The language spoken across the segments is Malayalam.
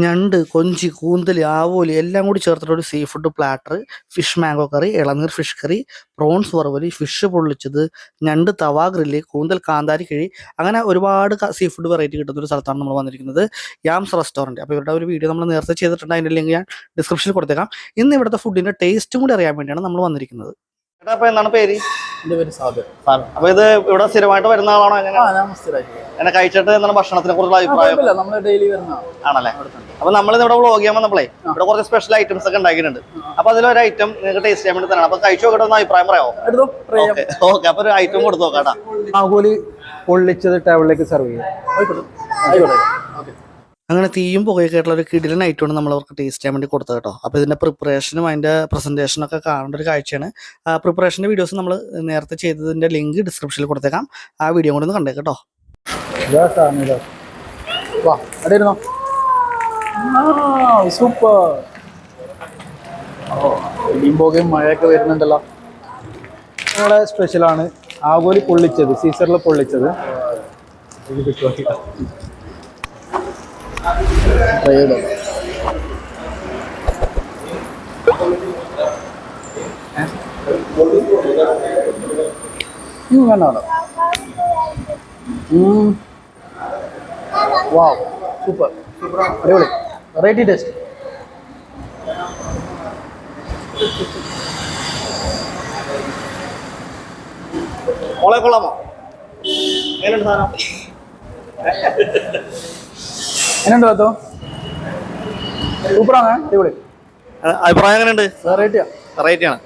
ഞണ്ട്, കൊഞ്ച്, കൂന്തൽ, ആവോലി എല്ലാം കൂടി ചേർത്തിട്ടൊരു seafood platter, fish mango curry, ഇളനീർ ഫിഷ് കറി, പ്രോൺസ് വറവല്, ഫിഷ് പൊള്ളിച്ചത്, ഞണ്ട് തവാ ഗ്രില്ല്, കൂന്തൽ കാന്താരി കിഴി, അങ്ങനെ ഒരുപാട് സീ ഫുഡ് വെറൈറ്റി കിട്ടുന്ന ഒരു സ്ഥലത്താണ് നമ്മൾ വന്നിരിക്കുന്നത്. യാംസ് റെസ്റ്റോറൻറ്റ്. അപ്പോൾ ഇവരുടെ ഒരു വീഡിയോ നമ്മൾ നേരത്തെ ചെയ്തിട്ടുണ്ട്. അതിൻ്റെ ലിങ്ക് ഞാൻ ഡിസ്ക്രിപ്ഷനിൽ കൊടുത്തേക്കാം. ഇന്ന് ഇവിടുത്തെ ഫുഡിൻ്റെ ടേസ്റ്റും കൂടി അറിയാൻ വേണ്ടിയാണ് നമ്മൾ വന്നിരിക്കുന്നത്. ചേട്ടാ, അപ്പോൾ എന്താണ് പേര്? എൻ്റെ പേര് സാബിർ. അപ്പോൾ ഇത് ഇവിടെ സ്ഥിരമായിട്ട് വരുന്ന ആളാണോ? എങ്ങനെ കഴിച്ചിട്ട് എന്താണ് ഭക്ഷണത്തിനെ കുറിച്ചുള്ള അഭിപ്രായം? നമ്മൾ ഡെയിലി വരുന്ന ആണല്ലേ? അപ്പൊ നമ്മൾ ഇവിടെ വ്ളോഗ് ചെയ്യാൻ വന്നപ്പോഴേ ഇവിടെ കുറച്ച് സ്പെഷ്യൽ ഐറ്റംസ് ഒക്കെ ഉണ്ടാക്കിയിട്ടുണ്ട്. അപ്പൊ അതിലൊരു ഐറ്റം നിങ്ങൾക്ക് ടേസ്റ്റ് ചെയ്യാൻ വേണ്ടി തരണം. അപ്പൊ കഴിച്ചു നോക്കട്ടെ, അഭിപ്രായം പറയാമോ? ഓക്കെ, അപ്പൊ ഒരു ഐറ്റം കൊടുത്തു നോക്കാട്ടാ. ആവോലി പൊള്ളിച്ചത് ടേബിളിലേക്ക് സെർവ് ചെയ്യാം. അങ്ങനെ തീയും പുകയൊക്കെ ആയിട്ടുള്ള ഒരു കിടിലൻ ഐറ്റമാണ് നമ്മൾ അവർക്ക് ടേസ്റ്റ് ചെയ്യാൻ വേണ്ടി കൊടുത്തത് കേട്ടോ. അപ്പോൾ ഇതിൻ്റെ പ്രിപ്പറേഷനും അതിൻ്റെ പ്രസൻറ്റേഷനും ഒക്കെ കാണേണ്ട ഒരു കാഴ്ചയാണ്. പ്രിപ്പറേഷൻ്റെ വീഡിയോസ് നമ്മൾ നേരത്തെ ചെയ്തതിൻ്റെ ലിങ്ക് ഡിസ്ക്രിപ്ഷനിൽ കൊടുത്തേക്കാം. ആ വീഡിയോ കൂടെ ഒന്ന് കണ്ടേക്ക് കേട്ടോ. സൂപ്പർ. ഇടിയും പുകയും മഴയൊക്കെ വരുന്നുണ്ടല്ലോ. ഞങ്ങളുടെ സ്പെഷ്യലാണ് ആവോലി പൊള്ളിച്ചത്, സീസറിൽ പൊള്ളിച്ചത്. ട്രൈ ചെയ്തോ. വേണ്ട. വാവ്, സൂപ്പർ, അടിപൊളി, വെറൈറ്റി ടേസ്റ്റ്. മോളെ കൊള്ളാമോ? എങ്ങനെയുണ്ട് സാധനം? എങ്ങനെയുണ്ട് പത്തോ? സൂപ്പറാണ്, അടിപൊളി. അഭിപ്രായം എങ്ങനെയുണ്ട്? വെറൈറ്റിയാണ്.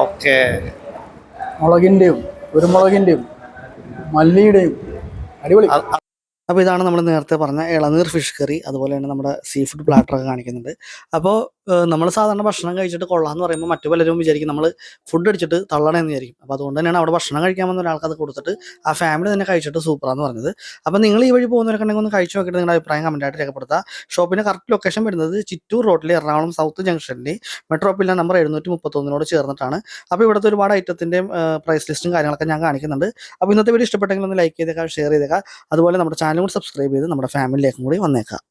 ഓക്കെ. മുളകിൻ്റെയും കുരുമുളകിൻ്റെയും മല്ലിയുടെയും അടിപൊളി. അപ്പോൾ ഇതാണ് നമ്മൾ നേരത്തെ പറഞ്ഞ ഇളനീർ ഫിഷ് കറി, അതുപോലെ തന്നെ നമ്മുടെ സീ ഫുഡ് പ്ലാറ്ററൊക്കെ കാണിക്കുന്നുണ്ട്. അപ്പോൾ നമ്മൾ സാധാരണ ഭക്ഷണം കഴിച്ചിട്ട് കൊള്ളാമെന്ന് പറയുമ്പോൾ മറ്റു പലരും വിചാരിക്കും നമ്മൾ ഫുഡ് അടിച്ചിട്ട് തള്ളണമെന്ന് വിചാരിക്കും. അപ്പോൾ അതുകൊണ്ട് തന്നെയാണ് അവിടെ ഭക്ഷണം കഴിക്കാൻ വന്ന ഒരാൾക്ക് അത് കൊടുത്തിട്ട് ആ ഫാമിലി തന്നെ കഴിച്ചിട്ട് സൂപ്പറാന്ന് പറഞ്ഞത്. അപ്പോൾ നിങ്ങൾ ഈ വഴി പോകുന്നവരൊക്കെ ഒന്ന് കഴിച്ചു നോക്കിയിട്ട് നിങ്ങളുടെ അഭിപ്രായം കമൻറ്റായിട്ട് രേഖപ്പെടുത്തുക. ഷോപ്പിൻ്റെ കറക്റ്റ് ലൊക്കേഷൻ വരുന്നത് ചിറ്റൂർ റോഡിൽ എറണാകുളം സൗത്ത് ജംഗ്ഷനിൽ മെട്രോ പില്ലർ നമ്പർ 731 ചേർന്നിട്ടാണ്. അപ്പോൾ ഇവിടുത്തെ ഒരുപാട് ഐറ്റത്തിൻ്റെയും പ്രൈസ് ലിസ്റ്റും കാര്യങ്ങളൊക്കെ ഞാൻ കാണിക്കുന്നുണ്ട്. അപ്പോൾ ഇന്നത്തെ വീഡിയോ ഇഷ്ടപ്പെട്ടെങ്കിൽ ഒന്ന് ലൈക്ക് ചെയ്തേക്കാം, ഷെയർ ചെയ്തേക്കാം. അതുപോലെ നമ്മുടെ ചാനൽ കൂടി സബ്സ്ക്രൈബ് ചെയ്ത് നമ്മുടെ ഫാമിലിയിലേക്കും കൂടി വന്നേക്കാം.